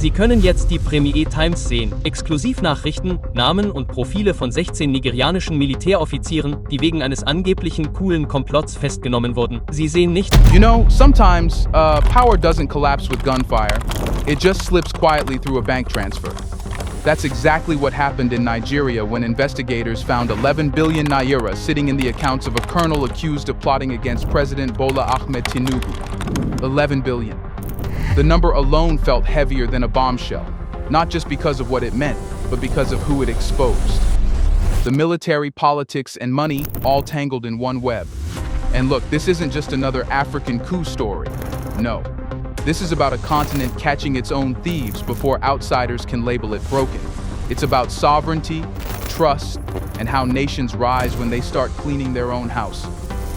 Sie können jetzt die Premier Times sehen, Exklusivnachrichten, Namen und Profile von 16 nigerianischen Militäroffizieren, die wegen eines angeblichen coolen Komplotts festgenommen wurden. Sie sehen nicht. You know, sometimes power doesn't collapse with gunfire. It just slips quietly through a bank transfer. That's exactly what happened in Nigeria when investigators found 11 billion naira sitting in the accounts of a colonel accused of plotting against President Bola Ahmed Tinubu. 11 billion. The number alone felt heavier than a bombshell, not just because of what it meant, but because of who it exposed. The military, politics, and money all tangled in one web. And look, this isn't just another African coup story. No. This is about a continent catching its own thieves before outsiders can label it broken. It's about sovereignty, trust, and how nations rise when they start cleaning their own house.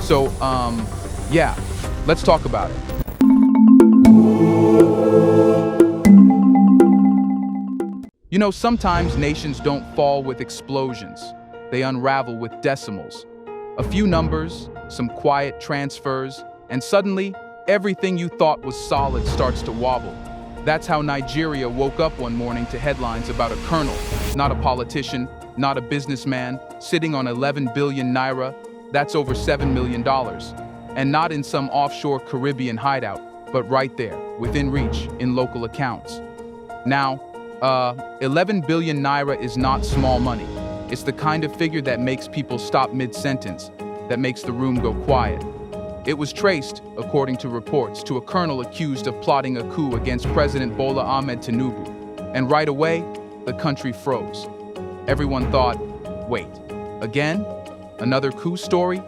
So, yeah, let's talk about it. You know, sometimes nations don't fall with explosions. They unravel with decimals. A few numbers, some quiet transfers, and suddenly, everything you thought was solid starts to wobble. That's how Nigeria woke up one morning to headlines about a colonel, not a politician, not a businessman, sitting on 11 billion naira, that's over $7 million, and not in some offshore Caribbean hideout, but right there, within reach, in local accounts. Now, 11 billion naira is not small money. It's the kind of figure that makes people stop mid-sentence, that makes the room go quiet. It was traced, according to reports, to a colonel accused of plotting a coup against President Bola Ahmed Tinubu. And right away, the country froze. Everyone thought, wait, again? Another coup story?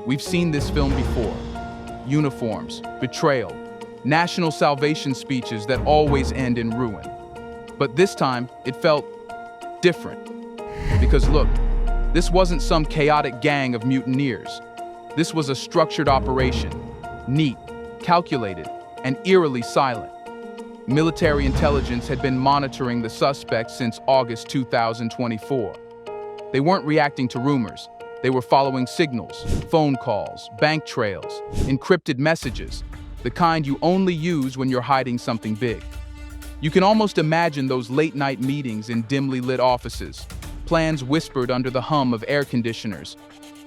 We've seen this film before. Uniforms, betrayal, national salvation speeches that always end in ruin. But this time, it felt different. Because look, this wasn't some chaotic gang of mutineers. This was a structured operation, neat, calculated, and eerily silent. Military intelligence had been monitoring the suspects since August 2024. They weren't reacting to rumors. They were following signals, phone calls, bank trails, encrypted messages, the kind you only use when you're hiding something big. You can almost imagine those late-night meetings in dimly lit offices, plans whispered under the hum of air conditioners,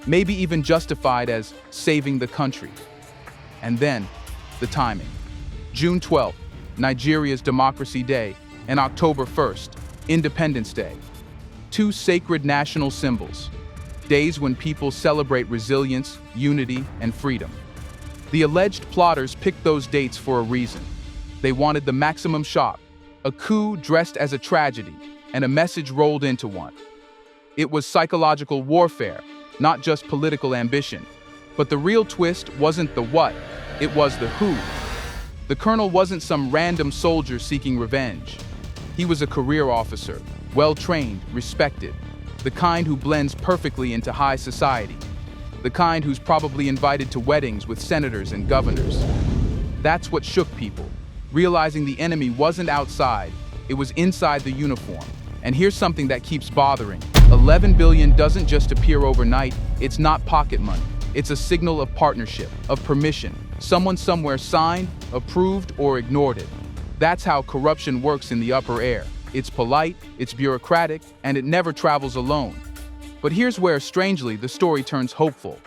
maybe even justified as saving the country. And then, the timing. June 12th, Nigeria's Democracy Day, and October 1st, Independence Day. Two sacred national symbols, days when people celebrate resilience, unity, and freedom. The alleged plotters picked those dates for a reason. They wanted the maximum shock, a coup dressed as a tragedy, and a message rolled into one. It was psychological warfare, not just political ambition. But the real twist wasn't the what, it was the who. The colonel wasn't some random soldier seeking revenge. He was a career officer, well-trained, respected, the kind who blends perfectly into high society, the kind who's probably invited to weddings with senators and governors. That's what shook people, realizing the enemy wasn't outside, it was inside the uniform. And here's something that keeps bothering. 11 billion doesn't just appear overnight, it's not pocket money. It's a signal of partnership, of permission. Someone somewhere signed, approved, or ignored it. That's how corruption works in the upper air. It's polite, it's bureaucratic, and it never travels alone. But here's where, strangely, the story turns hopeful.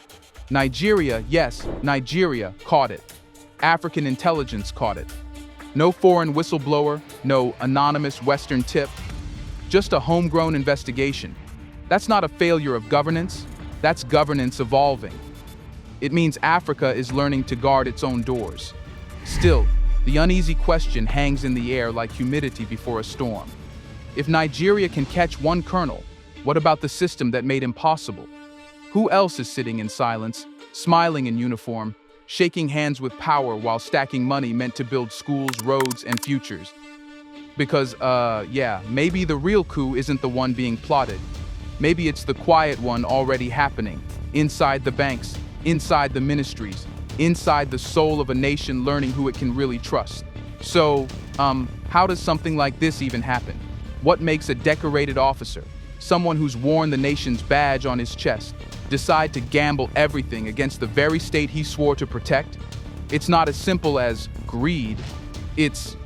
Nigeria, yes, Nigeria caught it. African intelligence caught it. No foreign whistleblower, no anonymous Western tip. Just a homegrown investigation. That's not a failure of governance, that's governance evolving. It means Africa is learning to guard its own doors. Still, the uneasy question hangs in the air like humidity before a storm. If Nigeria can catch one colonel, what about the system that made him possible? Who else is sitting in silence, smiling in uniform, shaking hands with power while stacking money meant to build schools, roads, and futures? Because, maybe the real coup isn't the one being plotted. Maybe it's the quiet one already happening, inside the banks, inside the ministries, inside the soul of a nation learning who it can really trust. So, how does something like this even happen? What makes a decorated officer, someone who's worn the nation's badge on his chest, decide to gamble everything against the very state he swore to protect? It's not as simple as greed, it's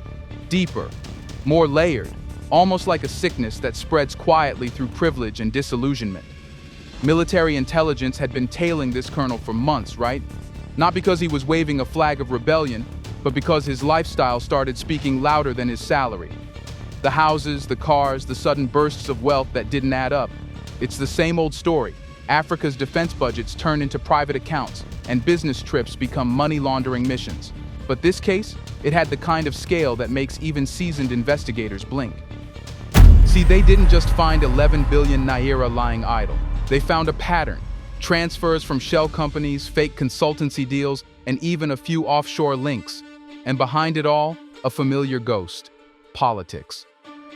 deeper. more layered, almost like a sickness that spreads quietly through privilege and disillusionment. Military intelligence had been tailing this colonel for months, right? Not because he was waving a flag of rebellion, but because his lifestyle started speaking louder than his salary. The houses, the cars, the sudden bursts of wealth that didn't add up. It's the same old story. Africa's defense budgets turn into private accounts, and business trips become money laundering missions. But this case, it had the kind of scale that makes even seasoned investigators blink. See, they didn't just find 11 billion naira lying idle. They found a pattern: transfers from shell companies, fake consultancy deals, and even a few offshore links. And behind it all, a familiar ghost: politics.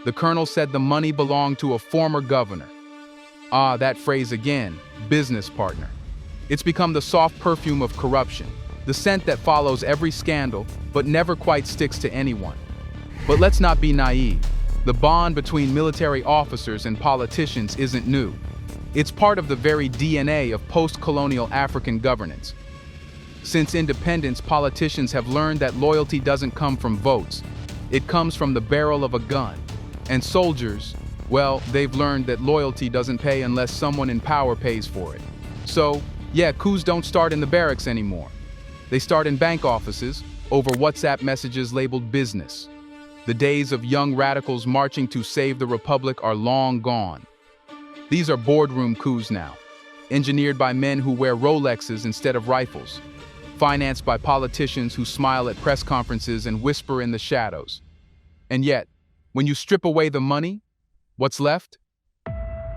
The colonel said the money belonged to a former governor. Ah, that phrase again, business partner. It's become the soft perfume of corruption, the scent that follows every scandal, but never quite sticks to anyone. But let's not be naive. The bond between military officers and politicians isn't new. It's part of the very DNA of post-colonial African governance. Since independence, politicians have learned that loyalty doesn't come from votes. It comes from the barrel of a gun. And soldiers, well, they've learned that loyalty doesn't pay unless someone in power pays for it. So, yeah, coups don't start in the barracks anymore. They start in bank offices, over WhatsApp messages labeled business. The days of young radicals marching to save the republic are long gone. These are boardroom coups now, engineered by men who wear Rolexes instead of rifles, financed by politicians who smile at press conferences and whisper in the shadows. And yet, when you strip away the money, what's left?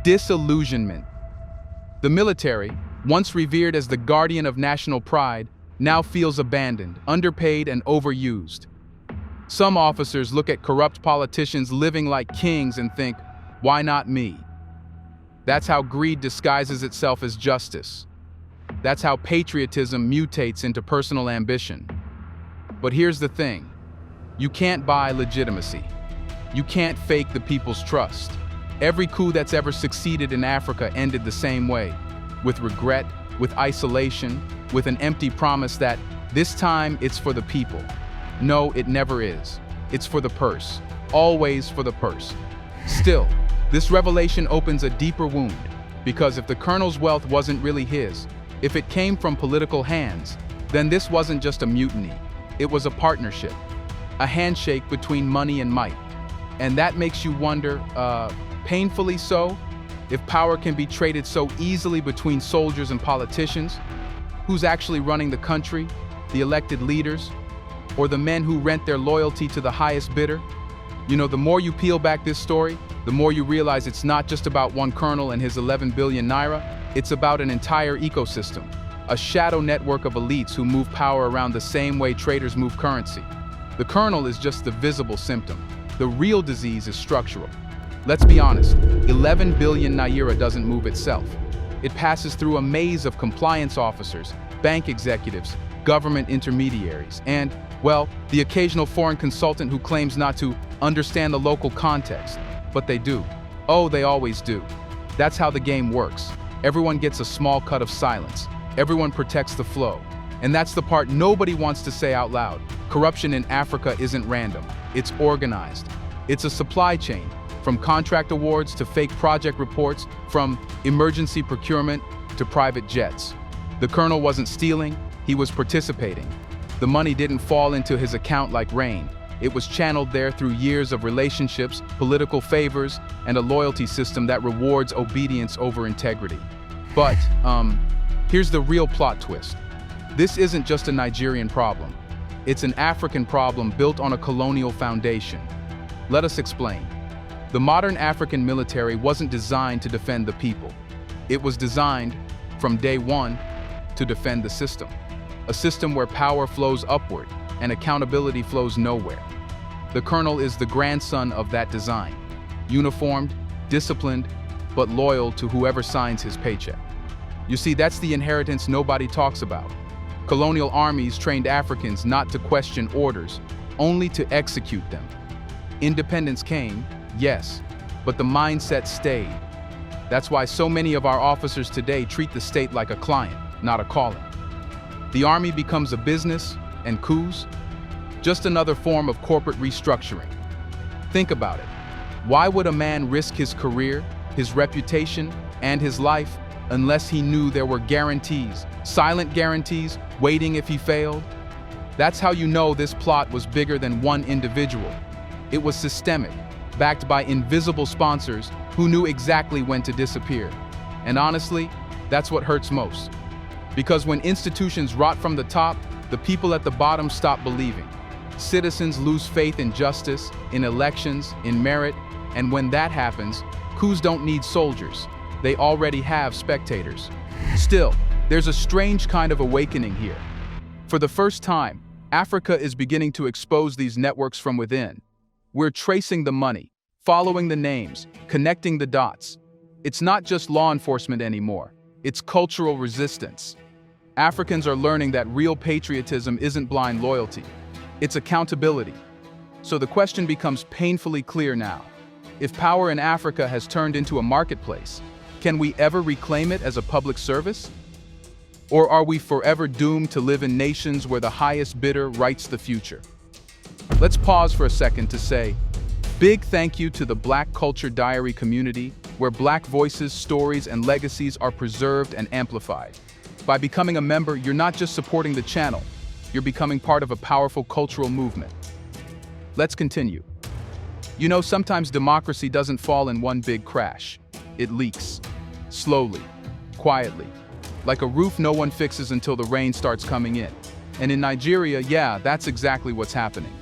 Disillusionment. The military, once revered as the guardian of national pride, now feels abandoned, underpaid, and overused. Some officers look at corrupt politicians living like kings and think, why not me? That's how greed disguises itself as justice. That's how patriotism mutates into personal ambition. But here's the thing. You can't buy legitimacy. You can't fake the people's trust. Every coup that's ever succeeded in Africa ended the same way, with regret, with isolation, with an empty promise that this time it's for the people. No, it never is. It's for the purse. Always for the purse. Still, this revelation opens a deeper wound, because if the colonel's wealth wasn't really his, if it came from political hands, then this wasn't just a mutiny. It was a partnership, a handshake between money and might. And that makes you wonder, painfully so, if power can be traded so easily between soldiers and politicians, who's actually running the country, the elected leaders, or the men who rent their loyalty to the highest bidder? You know, the more you peel back this story, the more you realize it's not just about one colonel and his 11 billion naira, it's about an entire ecosystem, a shadow network of elites who move power around the same way traders move currency. The colonel is just the visible symptom. The real disease is structural. Let's be honest, 11 billion naira doesn't move itself. It passes through a maze of compliance officers, bank executives, government intermediaries, and, well, the occasional foreign consultant who claims not to understand the local context. But they do. Oh, they always do. That's how the game works. Everyone gets a small cut of silence. Everyone protects the flow. And that's the part nobody wants to say out loud. Corruption in Africa isn't random. It's organized. It's a supply chain, from contract awards to fake project reports, from emergency procurement to private jets. The colonel wasn't stealing, he was participating. The money didn't fall into his account like rain. It was channeled there through years of relationships, political favors, and a loyalty system that rewards obedience over integrity. But, here's the real plot twist. This isn't just a Nigerian problem. It's an African problem built on a colonial foundation. Let us explain. The modern African military wasn't designed to defend the people. It was designed, from day one, to defend the system. A system where power flows upward and accountability flows nowhere. The colonel is the grandson of that design, uniformed, disciplined, but loyal to whoever signs his paycheck. You see, that's the inheritance nobody talks about. Colonial armies trained Africans not to question orders, only to execute them. Independence came, yes, but the mindset stayed. That's why so many of our officers today treat the state like a client, not a calling. The army becomes a business, and coups, just another form of corporate restructuring. Think about it. Why would a man risk his career, his reputation, and his life unless he knew there were guarantees, silent guarantees, waiting if he failed? That's how you know this plot was bigger than one individual. It was systemic, backed by invisible sponsors who knew exactly when to disappear. And honestly, that's what hurts most. Because when institutions rot from the top, the people at the bottom stop believing. Citizens lose faith in justice, in elections, in merit, and when that happens, coups don't need soldiers. They already have spectators. Still, there's a strange kind of awakening here. For the first time, Africa is beginning to expose these networks from within. We're tracing the money, following the names, connecting the dots. It's not just law enforcement anymore. It's cultural resistance. Africans are learning that real patriotism isn't blind loyalty. It's accountability. So the question becomes painfully clear now. If power in Africa has turned into a marketplace, can we ever reclaim it as a public service? Or are we forever doomed to live in nations where the highest bidder writes the future? Let's pause for a second to say, big thank you to the Black Culture Diary community, where Black voices, stories, and legacies are preserved and amplified. By becoming a member, you're not just supporting the channel, you're becoming part of a powerful cultural movement. Let's continue. You know, sometimes democracy doesn't fall in one big crash. It leaks. Slowly. Quietly. Like a roof no one fixes until the rain starts coming in. And in Nigeria, yeah, that's exactly what's happening.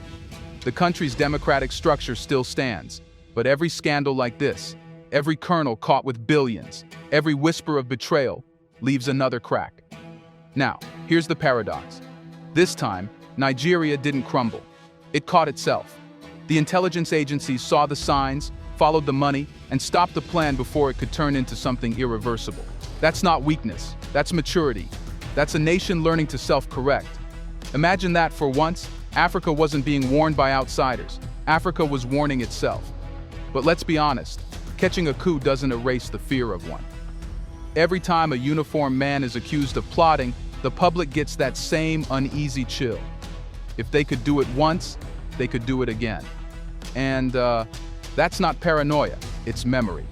The country's democratic structure still stands, but every scandal like this, every colonel caught with billions, every whisper of betrayal, leaves another crack. Now, here's the paradox. This time, Nigeria didn't crumble. It caught itself. The intelligence agencies saw the signs, followed the money, and stopped the plan before it could turn into something irreversible. That's not weakness, that's maturity. That's a nation learning to self-correct. Imagine that for once, Africa wasn't being warned by outsiders. Africa was warning itself. But let's be honest, catching a coup doesn't erase the fear of one. Every time a uniformed man is accused of plotting, the public gets that same uneasy chill. If they could do it once, they could do it again. And that's not paranoia, it's memory.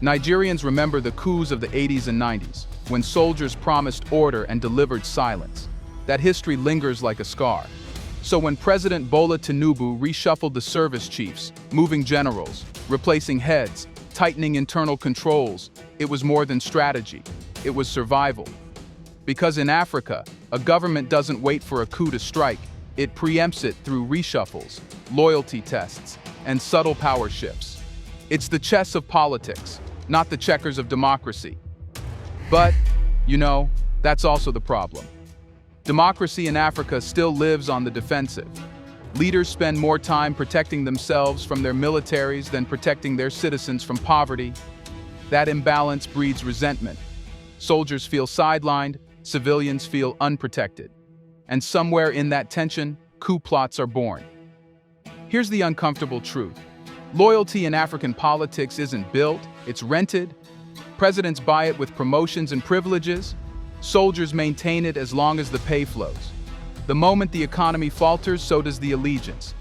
Nigerians remember the coups of the 80s and 90s, when soldiers promised order and delivered silence. That history lingers like a scar. So when President Bola Tinubu reshuffled the service chiefs, moving generals, replacing heads, tightening internal controls, it was more than strategy, it was survival. Because in Africa, a government doesn't wait for a coup to strike, it preempts it through reshuffles, loyalty tests, and subtle power shifts. It's the chess of politics, not the checkers of democracy. But, you know, that's also the problem. Democracy in Africa still lives on the defensive. Leaders spend more time protecting themselves from their militaries than protecting their citizens from poverty. That imbalance breeds resentment. Soldiers feel sidelined, civilians feel unprotected. And somewhere in that tension, coup plots are born. Here's the uncomfortable truth. Loyalty in African politics isn't built, it's rented. Presidents buy it with promotions and privileges. Soldiers maintain it as long as the pay flows. The moment the economy falters, so does the allegiance.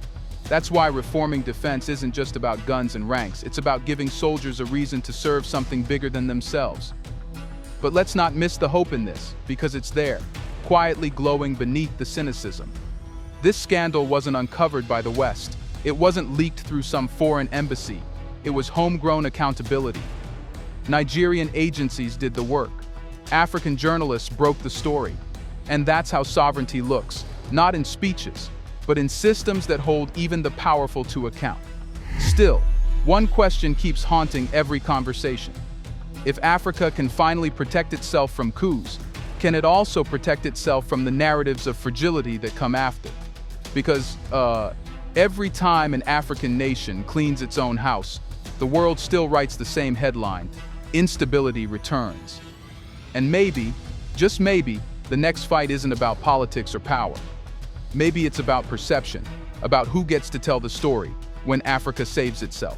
That's why reforming defense isn't just about guns and ranks, it's about giving soldiers a reason to serve something bigger than themselves. But let's not miss the hope in this, because it's there, quietly glowing beneath the cynicism. This scandal wasn't uncovered by the West. It wasn't leaked through some foreign embassy. It was homegrown accountability. Nigerian agencies did the work. African journalists broke the story. And that's how sovereignty looks, not in speeches, but in systems that hold even the powerful to account. Still, one question keeps haunting every conversation. If Africa can finally protect itself from coups, can it also protect itself from the narratives of fragility that come after? Because, every time an African nation cleans its own house, the world still writes the same headline: instability returns. And maybe, just maybe, the next fight isn't about politics or power. Maybe it's about perception, about who gets to tell the story when Africa saves itself.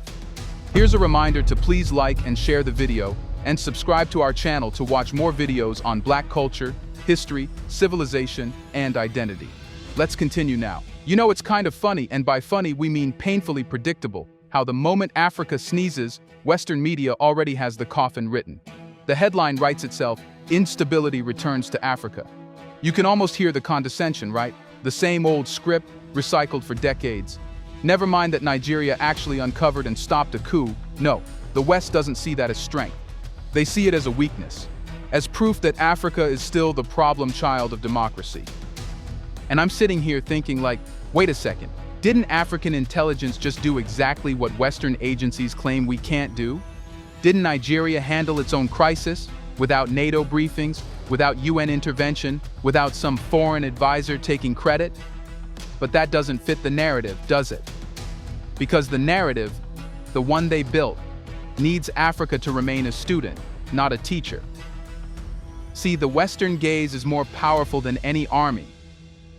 Here's a reminder to please like and share the video, and subscribe to our channel to watch more videos on Black culture, history, civilization, and identity. let's continue now. You know, it's kind of funny, and by funny we mean painfully predictable, how the moment Africa sneezes, Western media already has the coffin written. The headline writes itself, "Instability returns to Africa." You can almost hear the condescension, right? The same old script, recycled for decades. Never mind that Nigeria actually uncovered and stopped a coup. No, the West doesn't see that as strength. They see it as a weakness, as proof that Africa is still the problem child of democracy. And I'm sitting here thinking like, wait a second, didn't African intelligence just do exactly what Western agencies claim we can't do? Didn't Nigeria handle its own crisis without NATO briefings, without UN intervention, without some foreign advisor taking credit? But that doesn't fit the narrative, does it? Because the narrative, the one they built, needs Africa to remain a student, not a teacher. See, the Western gaze is more powerful than any army.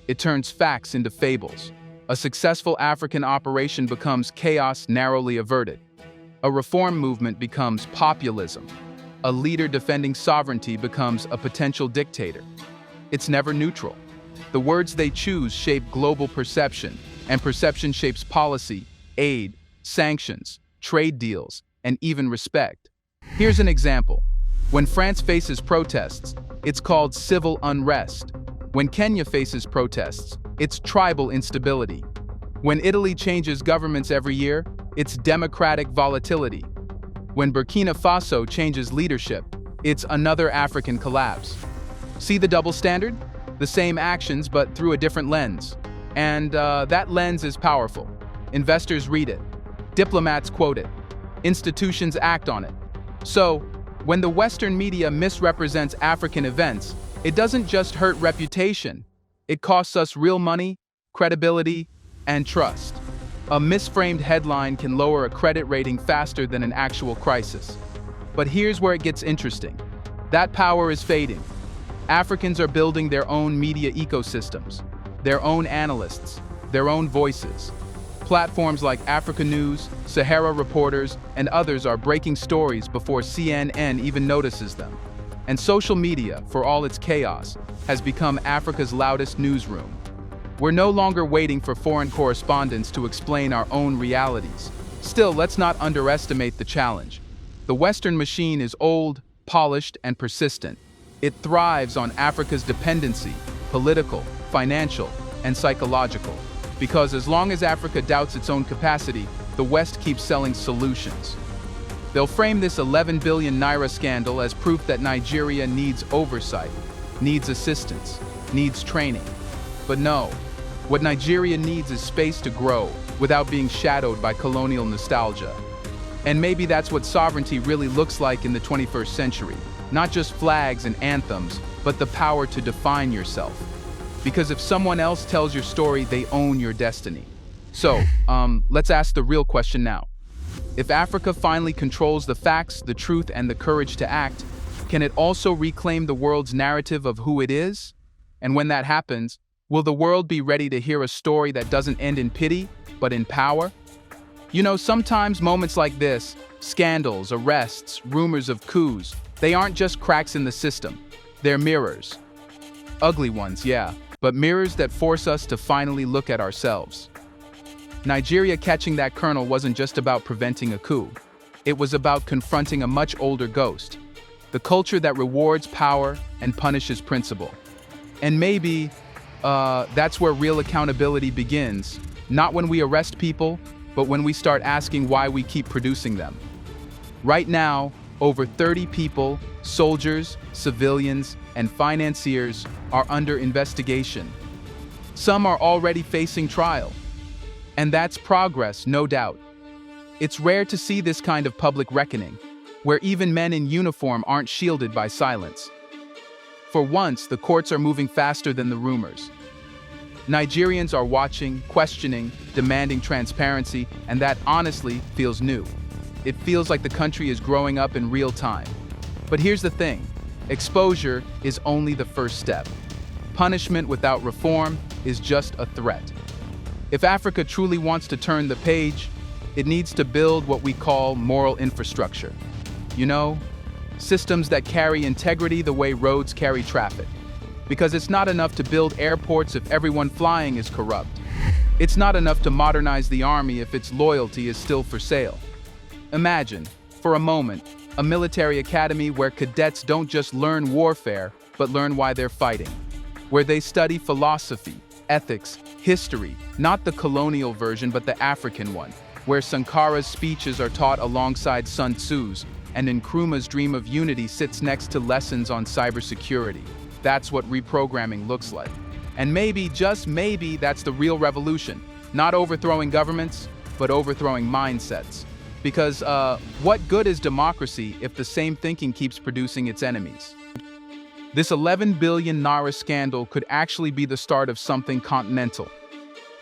It turns facts into fables. A successful African operation becomes chaos narrowly averted. A reform movement becomes populism. A leader defending sovereignty becomes a potential dictator. It's never neutral. The words they choose shape global perception, and perception shapes policy, aid, sanctions, trade deals, and even respect. Here's an example. When France faces protests, it's called civil unrest. When Kenya faces protests, it's tribal instability. When Italy changes governments every year, it's democratic volatility. When Burkina Faso changes leadership, it's another African collapse. See the double standard? The same actions, but through a different lens. And that lens is powerful. Investors read it. Diplomats quote it. Institutions act on it. So, when the Western media misrepresents African events, it doesn't just hurt reputation. It costs us real money, credibility, and trust. A misframed headline can lower a credit rating faster than an actual crisis. But here's where it gets interesting. That power is fading. Africans are building their own media ecosystems, their own analysts, their own voices. Platforms like Africa News, Sahara Reporters, and others are breaking stories before CNN even notices them. And social media, for all its chaos, has become Africa's loudest newsroom. We're no longer waiting for foreign correspondents to explain our own realities. Still, let's not underestimate the challenge. The Western machine is old, polished, and persistent. It thrives on Africa's dependency, political, financial, and psychological. Because as long as Africa doubts its own capacity, the West keeps selling solutions. They'll frame this 11 billion naira scandal as proof that Nigeria needs oversight, needs assistance, needs training. But no, what Nigeria needs is space to grow without being shadowed by colonial nostalgia. And maybe that's what sovereignty really looks like in the 21st century. Not just flags and anthems, but the power to define yourself. Because if someone else tells your story, they own your destiny. So, let's ask the real question now. If Africa finally controls the facts, the truth, and the courage to act, can it also reclaim the world's narrative of who it is? And when that happens, will the world be ready to hear a story that doesn't end in pity, but in power? You know, sometimes moments like this, scandals, arrests, rumors of coups, they aren't just cracks in the system. They're mirrors. Ugly ones, yeah, but mirrors that force us to finally look at ourselves. Nigeria catching that colonel wasn't just about preventing a coup. It was about confronting a much older ghost, the culture that rewards power and punishes principle. And maybe that's where real accountability begins, not when we arrest people, but when we start asking why we keep producing them. Right now, over 30 people, soldiers, civilians, and financiers are under investigation. Some are already facing trial. And that's progress, no doubt. It's rare to see this kind of public reckoning, where even men in uniform aren't shielded by silence. For once, the courts are moving faster than the rumors. Nigerians are watching, questioning, demanding transparency, and that honestly feels new. It feels like the country is growing up in real time. But here's the thing, exposure is only the first step. Punishment without reform is just a threat. If Africa truly wants to turn the page, it needs to build what we call moral infrastructure. You know, systems that carry integrity the way roads carry traffic. Because it's not enough to build airports if everyone flying is corrupt. It's not enough to modernize the army if its loyalty is still for sale. Imagine, for a moment, a military academy where cadets don't just learn warfare, but learn why they're fighting. Where they study philosophy, ethics, history, not the colonial version but the African one. Where Sankara's speeches are taught alongside Sun Tzu's, and Nkrumah's dream of unity sits next to lessons on cybersecurity. That's what reprogramming looks like. And maybe, just maybe, that's the real revolution. Not overthrowing governments, but overthrowing mindsets. Because, what good is democracy if the same thinking keeps producing its enemies? This 11 billion Naira scandal could actually be the start of something continental.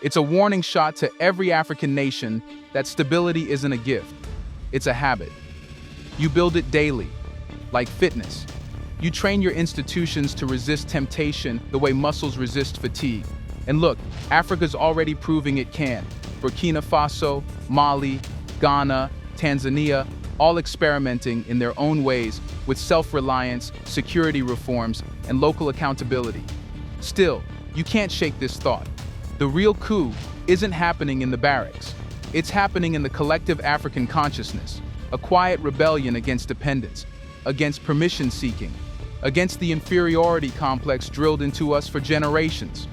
It's a warning shot to every African nation that stability isn't a gift, it's a habit. You build it daily, like fitness. You train your institutions to resist temptation the way muscles resist fatigue. And look, Africa's already proving it can. Burkina Faso, Mali, Ghana, Tanzania, all experimenting in their own ways with self-reliance, security reforms, and local accountability. Still, you can't shake this thought. The real coup isn't happening in the barracks. It's happening in the collective African consciousness, a quiet rebellion against dependence, against permission-seeking, against the inferiority complex drilled into us for generations.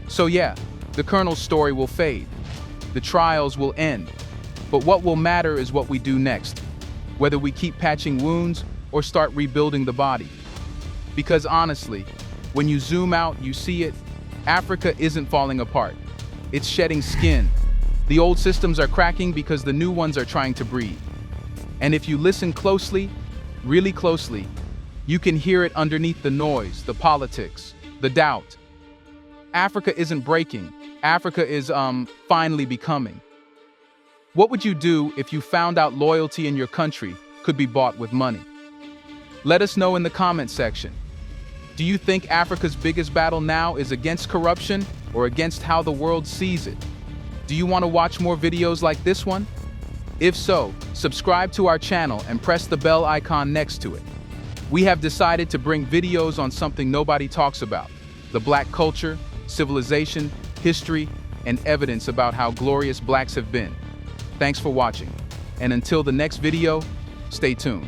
So yeah, the Colonel's story will fade. The trials will end. But what will matter is what we do next, whether we keep patching wounds or start rebuilding the body. Because honestly, when you zoom out, you see it, Africa isn't falling apart. It's shedding skin. The old systems are cracking because the new ones are trying to breathe. And if you listen closely, really closely, you can hear it underneath the noise, the politics, the doubt. Africa isn't breaking. Africa is, finally becoming. What would you do if you found out loyalty in your country could be bought with money? Let us know in the comment section. Do you think Africa's biggest battle now is against corruption or against how the world sees it? Do you want to watch more videos like this one? If so, subscribe to our channel and press the bell icon next to it. We have decided to bring videos on something nobody talks about: the Black culture, civilization, history, and evidence about how glorious Blacks have been. Thanks for watching, and until the next video, stay tuned.